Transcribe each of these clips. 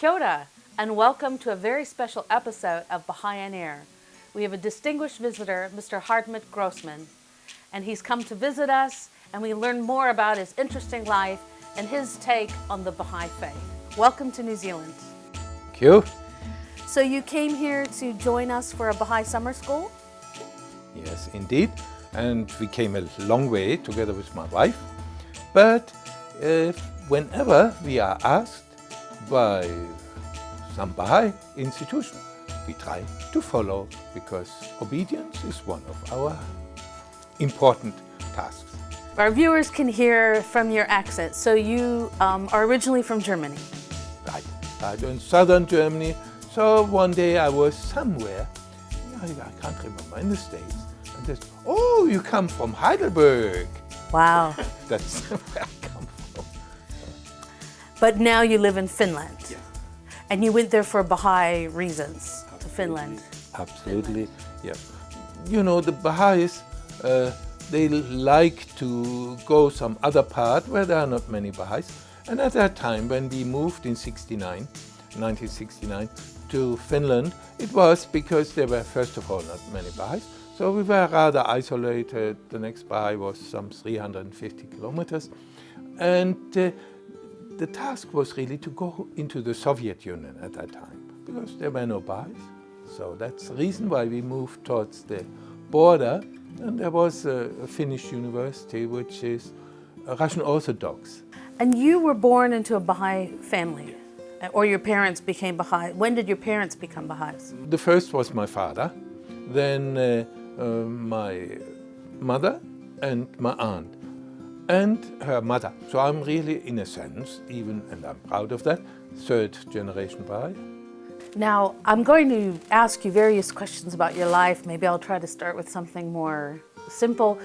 Kia ora, and welcome to a very special episode of Baha'i on Air. We have a distinguished visitor, Mr. Hartmutt Grossmann, and he's come to visit us, and we learn more about his interesting life and his take on the Baha'i Faith. Welcome to New Zealand. Thank you. So you came here to join us for a Baha'i summer school? Yes, indeed. And we came a long way together with my wife. But whenever we are asked by some Baha'i institution, we try to follow, because obedience is one of our important tasks. Our viewers can hear from your accent. So you are originally from Germany? Right. I'm in southern Germany. So one day I was somewhere, I can't remember, in the States. And they said, "Oh, you come from Heidelberg." Wow. That's where I come from. But now you live in Finland. Yeah. And you went there for Baha'i reasons to Finland. Absolutely, yeah. You know, the Bahais, they like to go some other part where there are not many Bahais. And at that time, when we moved in 1969, to Finland, it was because there were, first of all, not many Bahais. So we were rather isolated. The next Bahai was some 350 kilometers. And the task was really to go into the Soviet Union at that time, because there were no Bahais. So that's the reason why we moved towards the border. And there was a Finnish university, which is Russian Orthodox. And you were born into a Baha'i family, or your parents became Baha'i. When did your parents become Baha'is? The first was my father, then my mother and my aunt, and her mother. So I'm really, in a sense, even, and I'm proud of that, third generation Baha'i. Now, I'm going to ask you various questions about your life. Maybe I'll try to start with something more simple.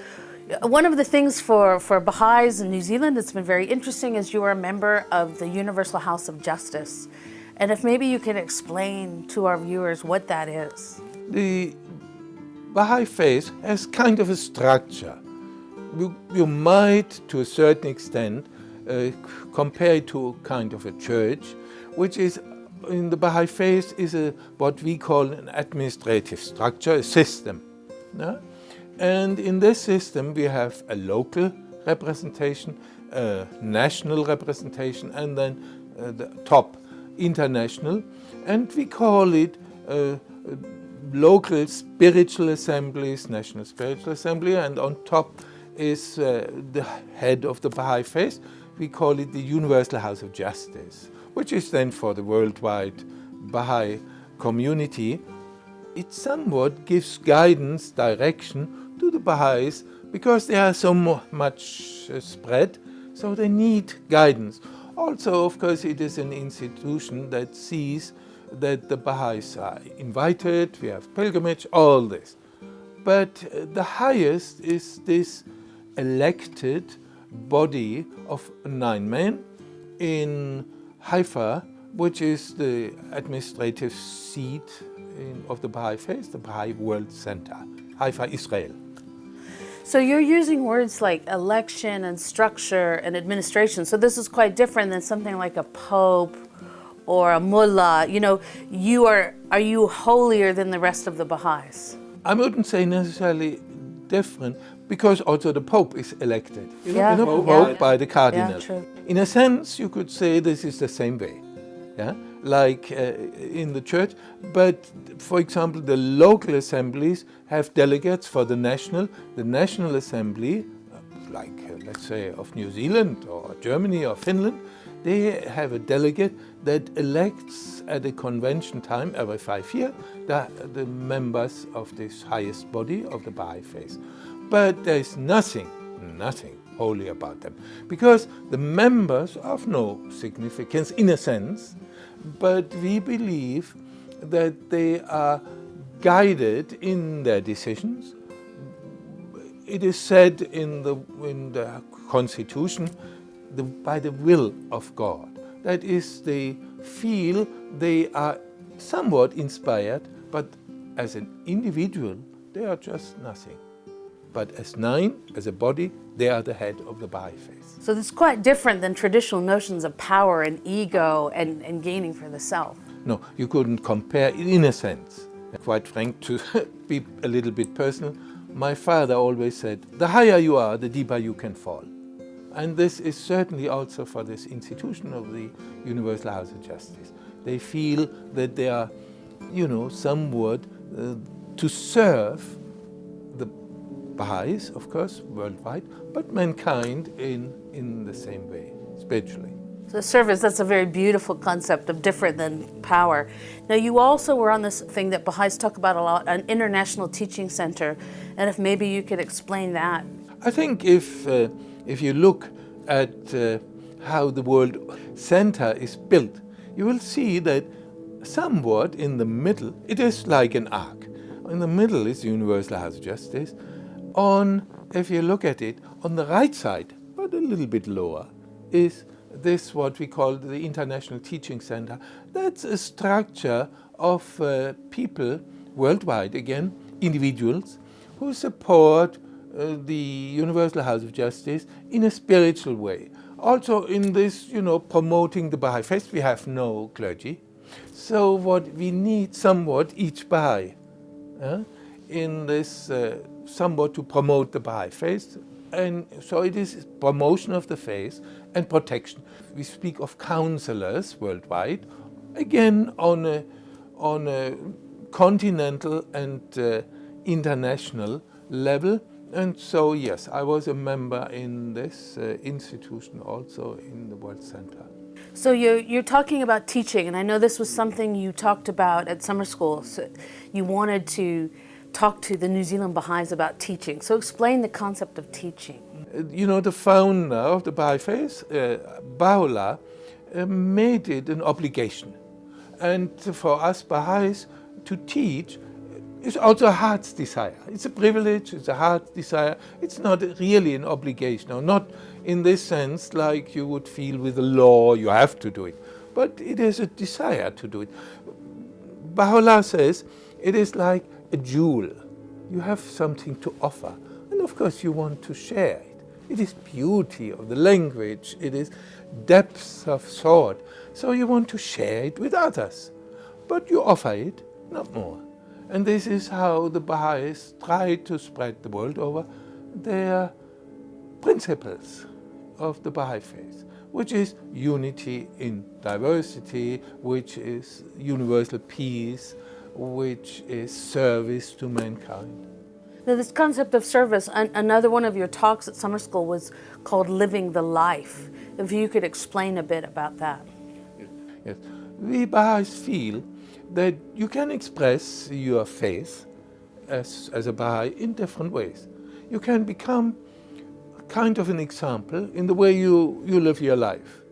One of the things for Baha'is in New Zealand that's been very interesting is you are a member of the Universal House of Justice. And if maybe you can explain to our viewers what that is. The Baha'i Faith has kind of a structure. You might, to a certain extent, compare it to kind of a church, which is, in the Baha'i Faith, is what we call an administrative structure, a system. No? And in this system, we have a local representation, a national representation, and then the top, international. And we call it local spiritual assemblies, national spiritual assembly, and on top is the head of the Baha'i Faith. We call it the Universal House of Justice, which is then for the worldwide Baha'i community. It somewhat gives guidance, direction to the Baha'is, because they are so much spread, so they need guidance. Also, of course, it is an institution that sees that the Baha'is are invited, we have pilgrimage, all this. But the highest is this elected body of 9 men in Haifa, which is the administrative seat of the Baha'i Faith, the Baha'i World Center, Haifa, Israel. So you're using words like election and structure and administration. So this is quite different than something like a pope or a mullah. You know, are you holier than the rest of the Baha'is? I wouldn't say necessarily different, because also the Pope is elected. Pope by the cardinal. Yeah, true. In a sense, you could say this is the same way, yeah, like in the church. But for example, the local assemblies have delegates for the National Assembly, like let's say of New Zealand or Germany or Finland. They have a delegate that elects at a convention time every 5 years the members of this highest body of the Baha'i Faith. But there is nothing holy about them, because the members are of no significance in a sense, but we believe that they are guided in their decisions. It is said in the Constitution, by the will of God. That is, they feel they are somewhat inspired, but as an individual, they are just nothing. but as 9, as a body, they are the head of the Baha'i Faith. So this is quite different than traditional notions of power and ego and gaining for the self. No, you couldn't compare in a sense. Quite frank, to be a little bit personal, my father always said, the higher you are, the deeper you can fall. And this is certainly also for this institution of the Universal House of Justice. They feel that they are, somewhat to serve the Baha'is, of course, worldwide, but mankind in the same way, spiritually. So service, that's a very beautiful concept of different than power. Now you also were on this thing that Baha'is talk about a lot, an international teaching center, and if maybe you could explain that. I think if you look at how the World Center is built, you will see that somewhat in the middle, it is like an arc. In the middle is the Universal House of Justice. If you look at it, on the right side, but a little bit lower, is this what we call the International Teaching Center. That's a structure of people worldwide, again, individuals, who support the Universal House of Justice in a spiritual way. Also in this, promoting the Baha'i Faith, we have no clergy. So what we need somewhat, each Baha'i, in this somewhat to promote the Baha'i Faith. And so it is promotion of the faith and protection. We speak of counselors worldwide, again on a continental and international level. And so, yes, I was a member in this institution also in the World Center. So you're talking about teaching, and I know this was something you talked about at summer school. So you wanted to talk to the New Zealand Baha'is about teaching. So explain the concept of teaching. The founder of the Baha'i Faith, Baha'u'llah, made it an obligation. And for us Baha'is to teach is also a heart's desire. It's a privilege, it's a heart's desire. It's not really an obligation, or not in this sense like you would feel with the law, you have to do it. But it is a desire to do it. Baha'u'llah says it is like a jewel. You have something to offer, and of course you want to share it. It is beauty of the language, it is depth of thought, so you want to share it with others. But you offer it, not more. And this is how the Baha'is try to spread the world over their principles of the Baha'i Faith, which is unity in diversity, which is universal peace, which is service to mankind. Now this concept of service, another one of your talks at summer school was called Living the Life. If you could explain a bit about that. Yes. We Baha'is feel that you can express your faith as a Baha'i in different ways. You can become kind of an example in the way you live your life.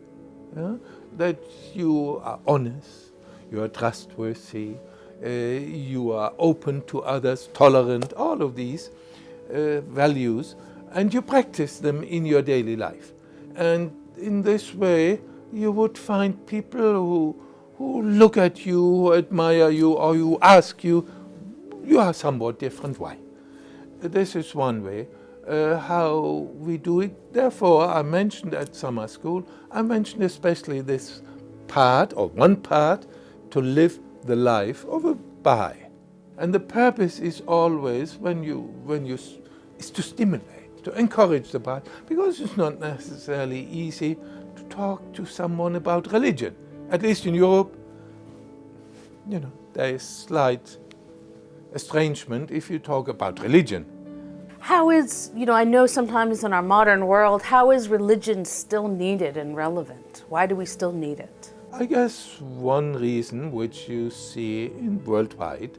That you are honest, you are trustworthy, you are open to others, tolerant, all of these values, and you practice them in your daily life. And in this way, you would find people who look at you, who admire you, or who ask you, you are somewhat different, why? This is one way how we do it. Therefore, I mentioned at summer school, I mentioned especially this part, or one part, to live the life of a Baha'i. And the purpose is always is to stimulate, to encourage the Baha'i, because it's not necessarily easy to talk to someone about religion. At least in Europe, there is slight estrangement if you talk about religion. How is, I know sometimes in our modern world, how is religion still needed and relevant? Why do we still need it? I guess one reason which you see in worldwide,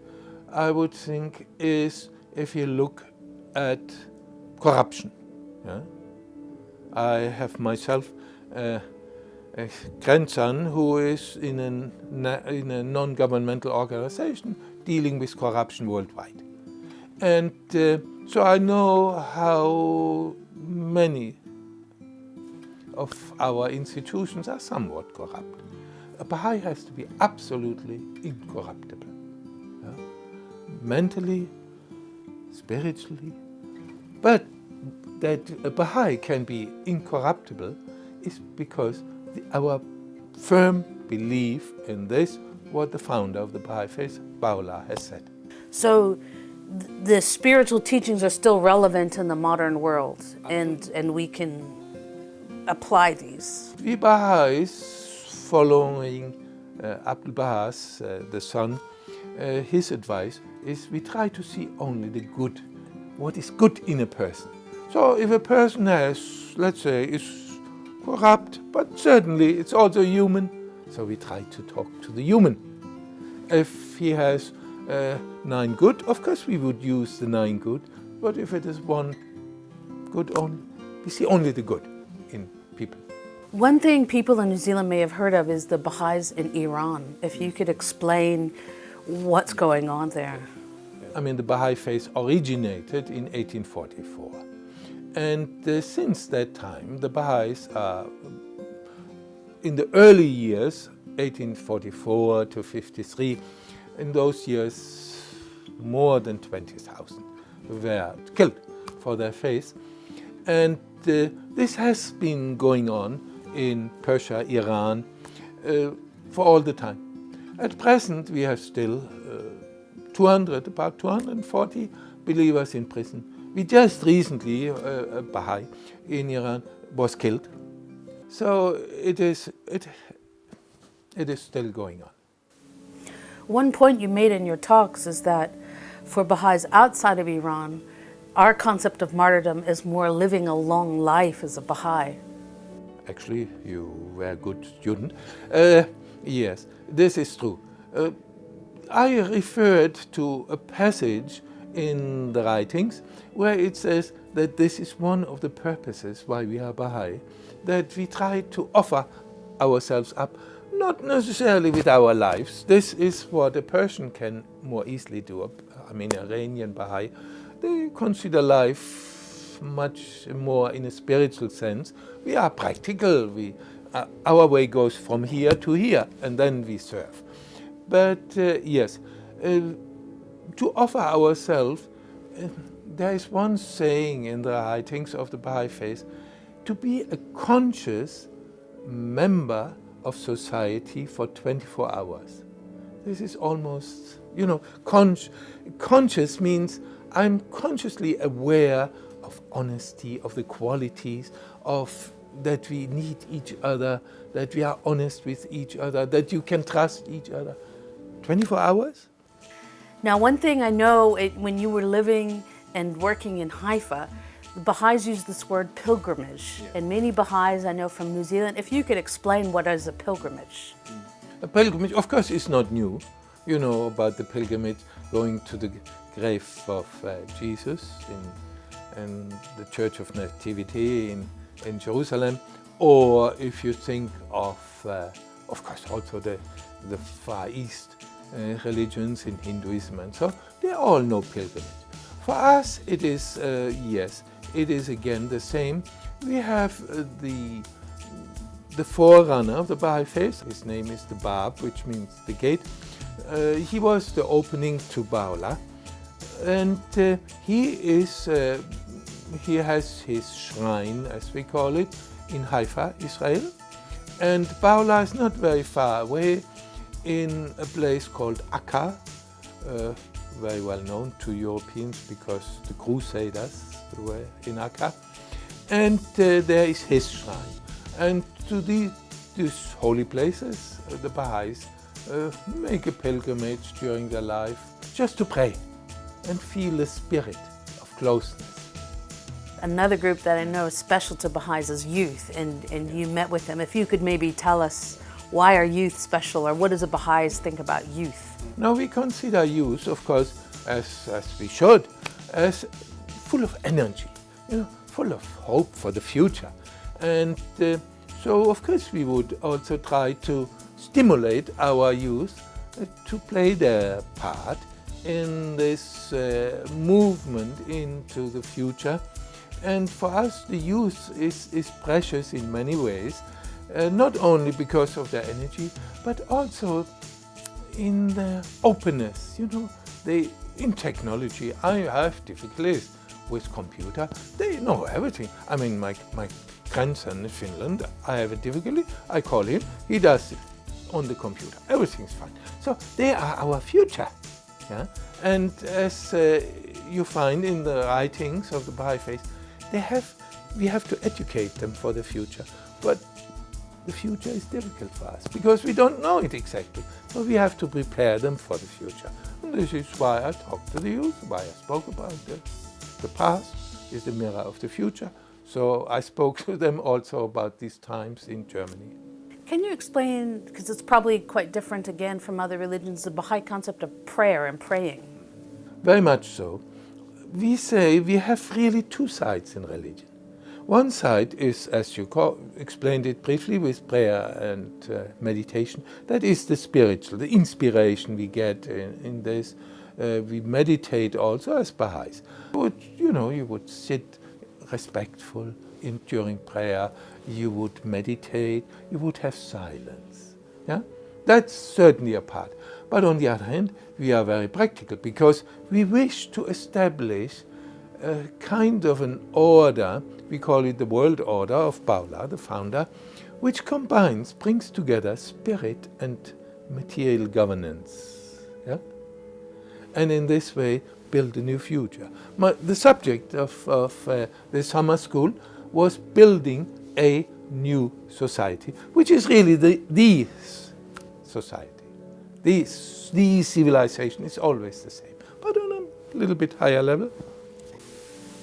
I would think, is if you look at corruption. Yeah? I have myself a grandson who is in a non-governmental organization dealing with corruption worldwide. And so I know how many of our institutions are somewhat corrupt. A Baha'i has to be absolutely incorruptible. Yeah? Mentally, spiritually, But that a Baha'i can be incorruptible is because our firm belief in this, what the founder of the Baha'i Faith, Baha'u'llah, has said. So the spiritual teachings are still relevant in the modern world, and we can apply these. We Baha'is, following Abdul Bahas, the son, his advice is we try to see only the good, what is good in a person. So if a person has, let's say, is corrupt, but certainly it's also human, so we try to talk to the human. If he has 9 good, of course we would use the 9 good, but if it is 1 good only, we see only the good in people. One thing people in New Zealand may have heard of is the Bahais in Iran. If you could explain what's going on there. I mean, the Baha'i Faith originated in 1844. And since that time, the Baha'is are, in the early years, 1844 to 53, in those years, more than 20,000 were killed for their faith. And this has been going on in Persia, Iran, for all the time. At present, we have still about 240 believers in prison. We just recently, a Baha'i in Iran was killed. So it is still going on. One point you made in your talks is that for Baha'is outside of Iran, our concept of martyrdom is more living a long life as a Baha'i. Actually, you were a good student. Yes, this is true. I referred to a passage in the writings where it says that this is one of the purposes why we are Baha'i, that we try to offer ourselves up, not necessarily with our lives. This is what a Persian can more easily do. I mean, Iranian Baha'i, they consider life much more in a spiritual sense. We are practical. Our way goes from here to here, and then we serve. But yes, to offer ourselves, there is one saying in the writings of the Baha'i Faith, to be a conscious member of society for 24 hours. This is almost, conscious means I'm consciously aware of honesty, of the qualities, of that we need each other, that we are honest with each other, that you can trust each other. 24 hours? Now, one thing I know, when you were living and working in Haifa, the Baha'is use this word pilgrimage. Yeah. And many Baha'is I know from New Zealand, if you could explain what is a pilgrimage. A pilgrimage, of course, is not new. You know about the pilgrimage going to the grave of Jesus in the Church of Nativity in Jerusalem, or if you think of course, also the Far East religions in Hinduism and so, they all know pilgrimage. For us, it is, yes, it is again the same. We have the forerunner of the Baha'i Faith. His name is the Bab, which means the gate. He was the opening to Baha'u'llah, and he has his shrine, as we call it, in Haifa, Israel. And Baha'u'llah is not very far away, in a place called Akka, very well known to Europeans because the Crusaders were in Akka. And there is his shrine. And to these holy places, the Baha'is make a pilgrimage during their life just to pray and feel the spirit of closeness. Another group that I know is special to Baha'is is youth, and you met with them. If you could maybe tell us, why are youth special, or what does a Baha'is think about youth? Now, we consider youth, of course, as we should, as full of energy, full of hope for the future. And so, of course, we would also try to stimulate our youth to play their part in this movement into the future. And for us, the youth is precious in many ways, not only because of their energy, but also in their openness. In technology, I have difficulties with computer. They know everything. I mean, my grandson in Finland, I have a difficulty, I call him, he does it on the computer. Everything's fine. So they are our future. Yeah? And as you find in the writings of the Baha'i Faith, we have to educate them for the future. But the future is difficult for us because we don't know it exactly. So we have to prepare them for the future. And this is why I talk to the youth, why I spoke about the past is the mirror of the future. So I spoke to them also about these times in Germany. Can you explain, because it's probably quite different again from other religions, the Baha'i concept of prayer and praying? Very much so. We say we have really two sides in religion. One side is, as you explained it briefly, with prayer and meditation. That is the spiritual, the inspiration we get in this. We meditate also as Baha'is. You would sit respectful during prayer. You would meditate. You would have silence. Yeah, that's certainly a part. But on the other hand, we are very practical because we wish to establish a kind of an order, we call it the world order of Baha'u'llah, the founder, which brings together spirit and material governance. Yeah? And in this way, build a new future. The subject of the summer school was building a new society, which is really the society. The civilization is always the same, but on a little bit higher level.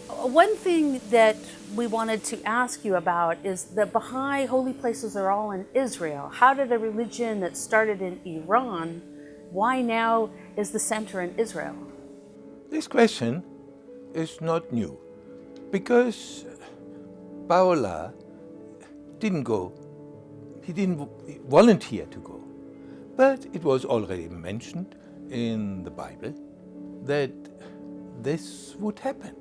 One thing that we wanted to ask you about is the Baha'i holy places are all in Israel. How did a religion that started in Iran, why now is the center in Israel? This question is not new because Baha'u'llah didn't go, he didn't volunteer to go. But it was already mentioned in the Bible that this would happen.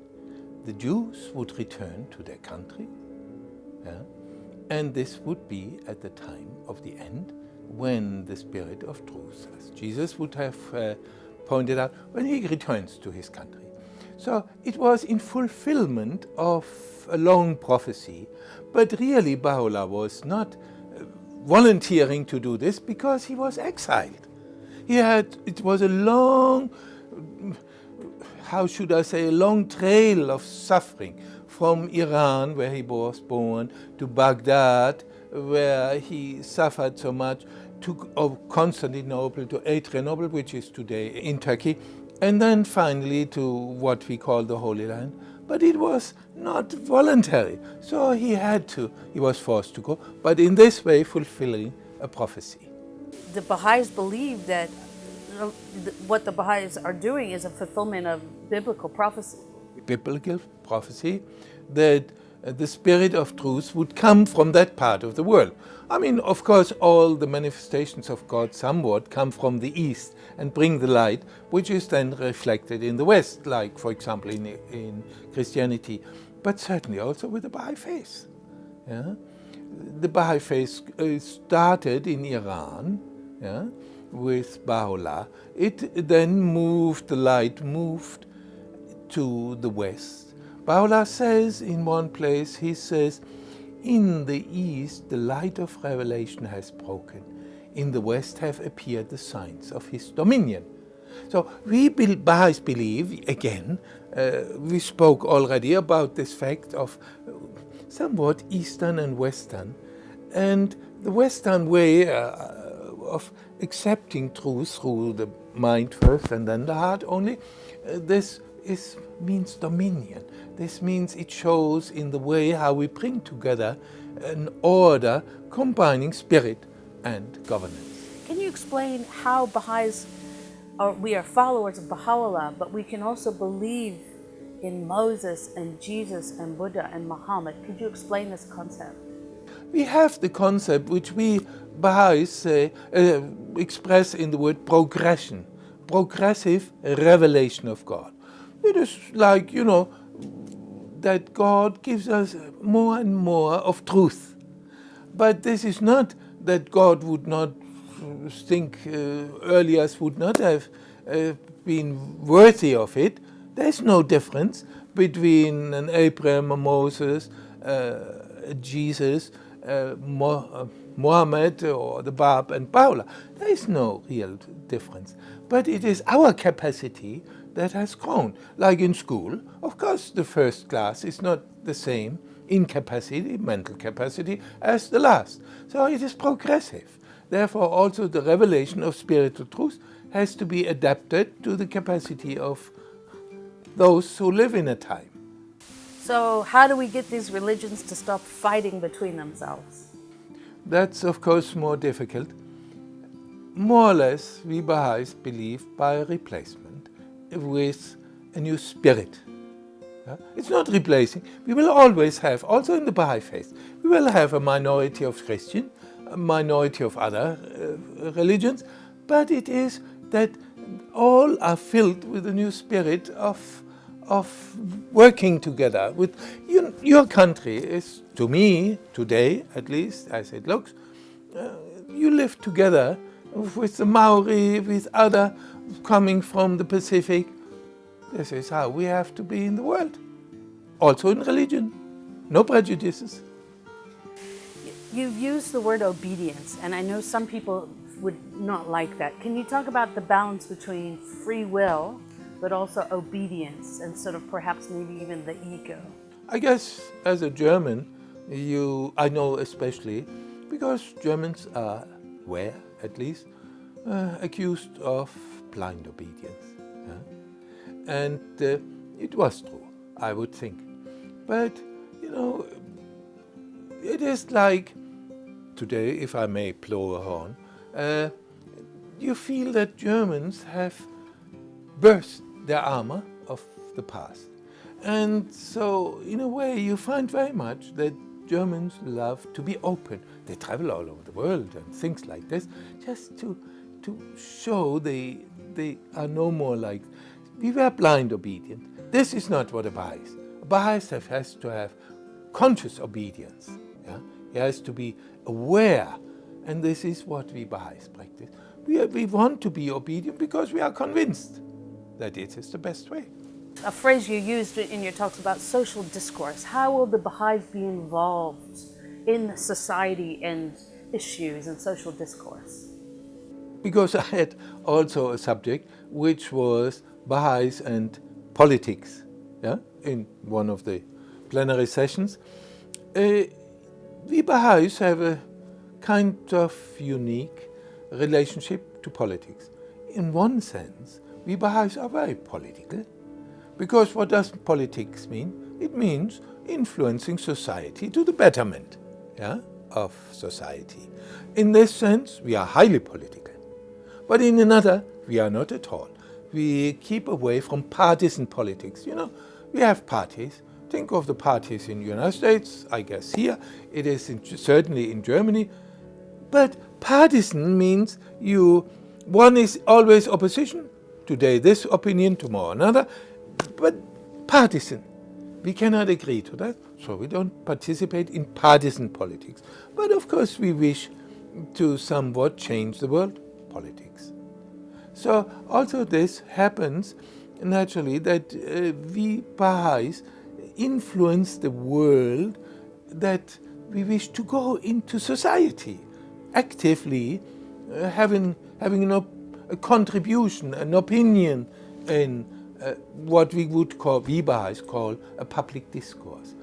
The Jews would return to their country, yeah? And this would be at the time of the end when the Spirit of truth, as Jesus would have pointed out, when he returns to his country. So it was in fulfillment of a long prophecy, but really Baha'u'llah was not volunteering to do this because he was exiled. It was a long, how should I say, a long trail of suffering from Iran, where he was born, to Baghdad, where he suffered so much, to Constantinople, to Adrianople, which is today in Turkey, and then finally to what we call the Holy Land. But it was not voluntary, so he was forced to go, but in this way fulfilling a prophecy. The Baha'is believe that what the Baha'is are doing is a fulfillment of biblical prophecy. Biblical prophecy that the Spirit of truth would come from that part of the world. I mean, of course, all the manifestations of God somewhat come from the East and bring the light, which is then reflected in the West, like, for example, in Christianity, but certainly also with the Baha'i Faith. Yeah? The Baha'i Faith started in Iran, yeah, with Baha'u'llah. It then the light moved to the West. Baha'u'llah says in one place, he says, in the East the light of revelation has broken. In the West have appeared the signs of his dominion. So we Baha'is believe, again, we spoke already about this fact of somewhat Eastern and Western. And the Western way of accepting truth through the mind first and then the heart only, this means dominion. This means it shows in the way how we bring together an order combining spirit and governance. Can you explain how Baha'is, we are followers of Baha'u'llah, but we can also believe in Moses and Jesus and Buddha and Muhammad? Could you explain this concept? We have the concept which we Baha'is express in the word progression, progressive revelation of God. It is like, that God gives us more and more of truth. But this is not that God would not think earlier would not have been worthy of it. There's no difference. between an Abraham, a Moses, a Jesus, Mohammed, or the Bab and Paula. There is no real difference. But it is our capacity that has grown. Like in school, of course, the first class is not the same in capacity, mental capacity, as the last. So it is progressive. Therefore, also the revelation of spiritual truth has to be adapted to the capacity of those who live in a time. So how do we get these religions to stop fighting between themselves? That's, of course, more difficult. More or less, we Baha'is believe by replacement with a new spirit. It's not replacing. We will always have, also in the Baha'i Faith, we will have a minority of Christian, a minority of other religions, but it is that all are filled with a new spirit of working together. With your country is, to me, today at least, as it looks, you live together with the Maori, with other coming from the Pacific. This is how we have to be in the world. Also in religion. No prejudices. You've used the word obedience, and I know some people would not like that. Can you talk about the balance between free will, but also obedience, and sort of perhaps maybe even the ego? I guess as a German, I know especially, because Germans were at least accused of blind obedience. And it was true, I would think. But, it is like today, if I may blow a horn, you feel that Germans have burst their armor of the past. And so, in a way, you find very much that Germans love to be open. They travel all over the world and things like this, just to show they are no more like, we were blind obedient. This is not what a Bahai is. A Bahai has to have conscious obedience. He has to be aware. And this is what we Baha'is practice. We want to be obedient because we are convinced that it is the best way. A phrase you used in your talks about social discourse. How will the Baha'is be involved in society and issues and social discourse? Because I had also a subject which was Baha'is and politics, in one of the plenary sessions. We Baha'is have a kind of unique relationship to politics. In one sense, we Baha'is are very political, because what does politics mean? It means influencing society to the betterment of society. In this sense, we are highly political. But in another, we are not at all. We keep away from partisan politics. We have parties. Think of the parties in the United States, I guess here, it is certainly in Germany. But partisan means one is always opposition, today this opinion, tomorrow another, but partisan. We cannot agree to that, so we don't participate in partisan politics. But of course we wish to somewhat change the world politics. So also this happens naturally that we Baha'is influence the world that we wish to go into society, actively having a contribution, an opinion in what we Baha'is call a public discourse.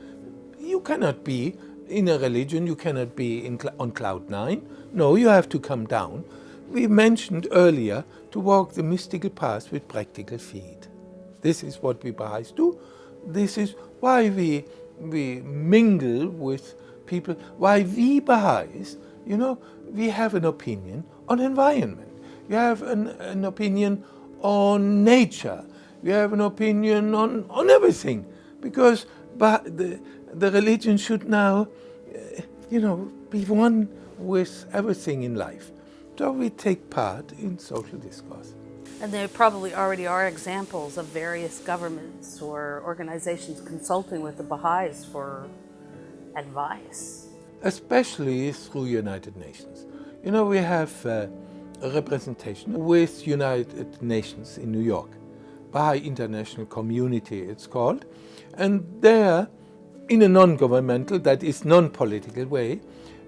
You cannot be in a religion, you cannot be on cloud 9. No, you have to come down. We mentioned earlier to walk the mystical path with practical feet. This is what we Baha'is do. This is why we mingle with people, why we Baha'is, we have an opinion on environment. We have an opinion on nature. We have an opinion on everything. Because the religion should now, be one with everything in life. So we take part in social discourse. And there probably already are examples of various governments or organizations consulting with the Baha'is for advice. Especially through United Nations. We have a representation with United Nations in New York. Baha'i International Community, it's called. And there, in a non-governmental, that is non-political way,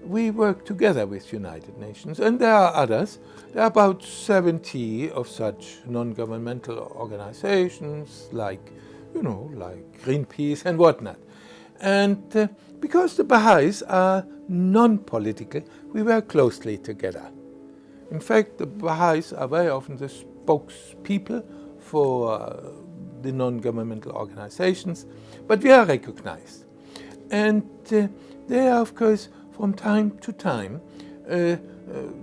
we work together with United Nations. And there are others. There are about 70 of such non-governmental organizations, like Greenpeace and whatnot. And because the Bahais are non-political, we work closely together. In fact, the Bahais are very often the spokespeople for the non-governmental organizations, but we are recognized. And they are, of course, from time to time,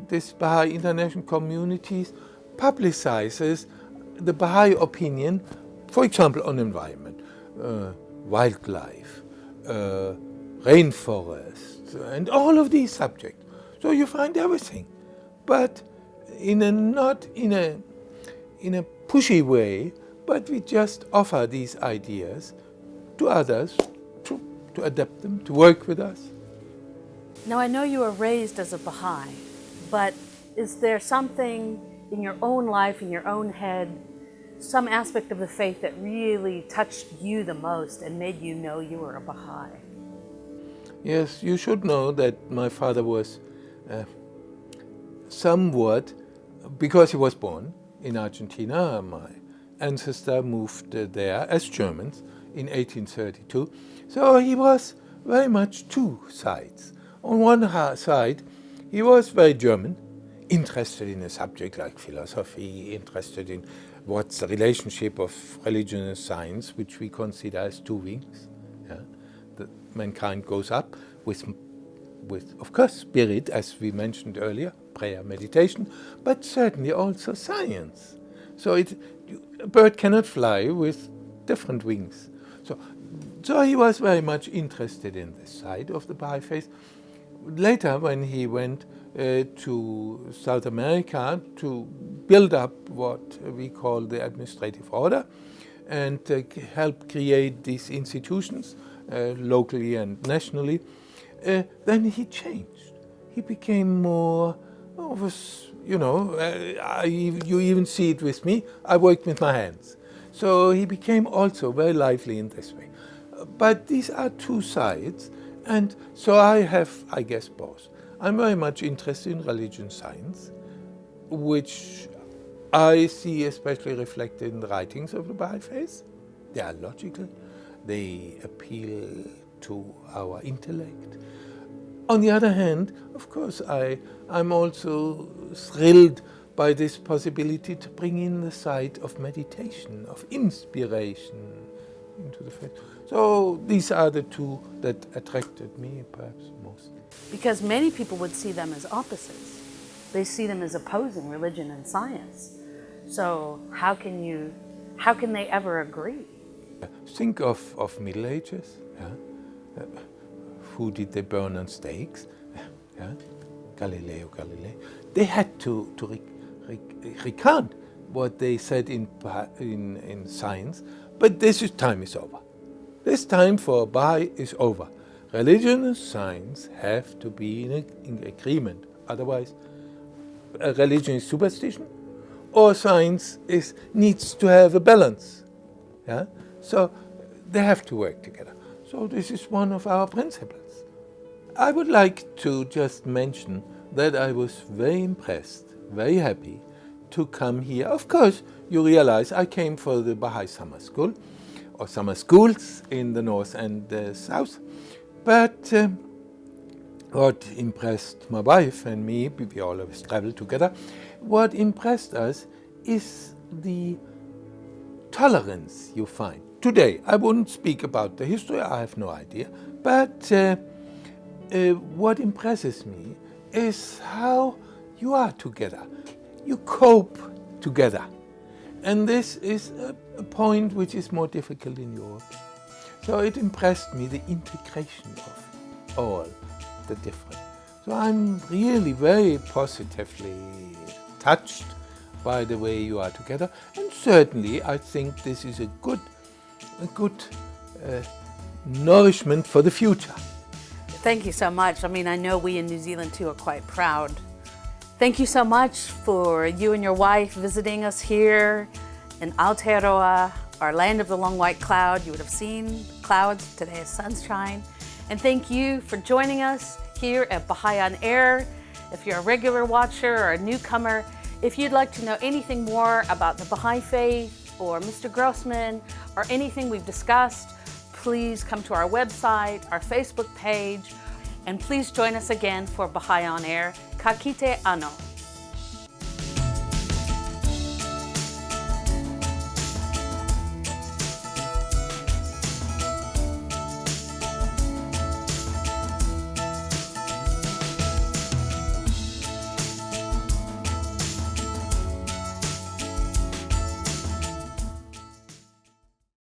this Baha'i International Communities publicizes the Baha'i opinion, for example, on environment, wildlife, rainforest, and all of these subjects. So you find everything, but not in a pushy way, but we just offer these ideas to others to adapt them, to work with us. Now, I know you were raised as a Baha'i, but is there something in your own life, in your own head, some aspect of the faith that really touched you the most and made you know you were a Baha'i? Yes, you should know that my father was somewhat, because he was born in Argentina, my ancestor moved there as Germans in 1832. So he was very much two sides. On one side, he was very German, interested in a subject like philosophy, interested in what's the relationship of religion and science, which we consider as two wings. Yeah? That mankind goes up with, of course, spirit, as we mentioned earlier, prayer, meditation, but certainly also science. So a bird cannot fly with different wings. So he was very much interested in this side of the Baha'i Faith. Later, when he went to South America to build up what we call the administrative order and help create these institutions locally and nationally, then he changed. He became more of a, you even see it with me, I work with my hands. So he became also very lively in this way. But these are two sides, and so I have, I guess, both. I'm very much interested in religion science, which I see especially reflected in the writings of the Baha'i Faith. They are logical, they appeal to our intellect. On the other hand, of course, I'm also thrilled by this possibility to bring in the side of meditation, of inspiration into the faith. So these are the two that attracted me perhaps most. Because many people would see them as opposites. They see them as opposing religion and science. So how can they ever agree? Think of Middle Ages. Yeah? Who did they burn on stakes? Yeah? Galileo Galilei. They had to recant what they said in science, but this time is over. This time for Baha'i is over. Religion and science have to be in agreement. Otherwise, religion is superstition, or science needs to have a balance. Yeah? So they have to work together. So this is one of our principles. I would like to just mention that I was very impressed, very happy to come here. Of course, you realize I came for the Baha'i summer school, or summer schools in the north and the south. But what impressed my wife and me, we always travel together, what impressed us is the tolerance you find. Today, I wouldn't speak about the history, I have no idea, but what impresses me is how you are together. You cope together. And this is a point which is more difficult in Europe. So it impressed me, the integration of all the different. So I'm really very positively touched by the way you are together. And certainly I think this is a good nourishment for the future. Thank you so much. I mean, I know we in New Zealand too are quite proud. Thank you so much for you and your wife visiting us here in Aotearoa, our land of the long white cloud. You would have seen clouds. Today is sunshine. And thank you for joining us here at Baha'i on Air. If you're a regular watcher or a newcomer, if you'd like to know anything more about the Baha'i Faith or Mr. Grossmann or anything we've discussed, please come to our website, our Facebook page, and please join us again for Baha'i on Air. Ka kite ano.